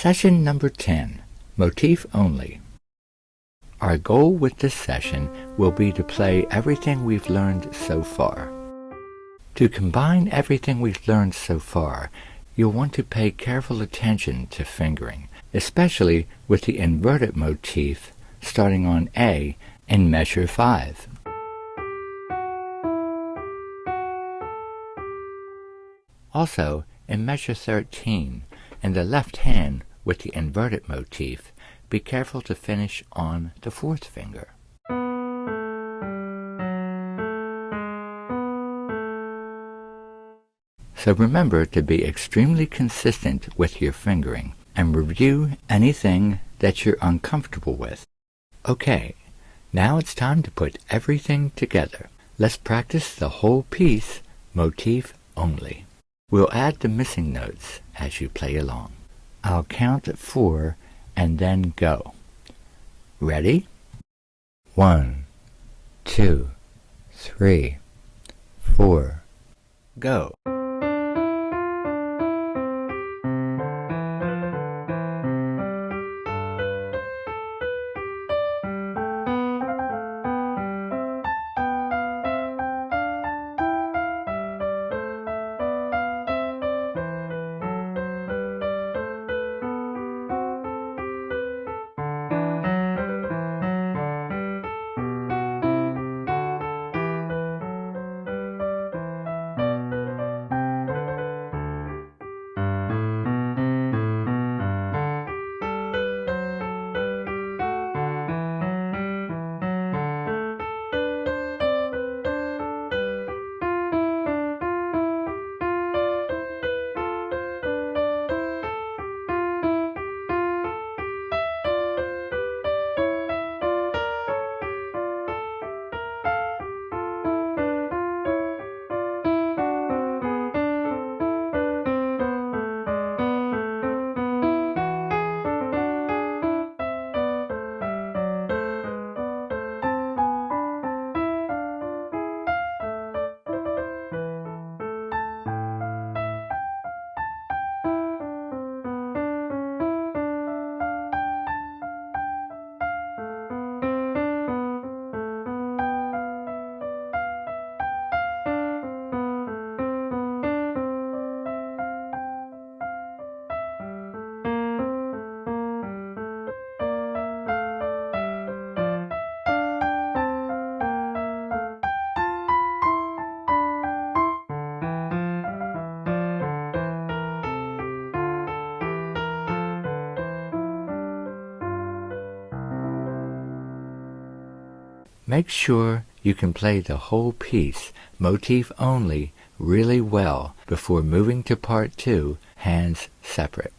Session number 10, Motif Only. Our goal with this session will be to play everything we've learned so far. To combine everything we've learned so far, you'll want to pay careful attention to fingering, especially with the inverted motif starting on A in measure 5. Also, in measure 13, in the left hand with the inverted motif, be careful to finish on the 4th finger. So remember to be extremely consistent with your fingering and review anything that you're uncomfortable with. Okay, now it's time to put everything together. Let's practice the whole piece, motif only. We'll add the missing notes as you play along. I'll count at 4 and then go. Ready? 1, 2, 3, 4, go. Make sure you can play the whole piece, motif only, really well before moving to part 2, hands separate.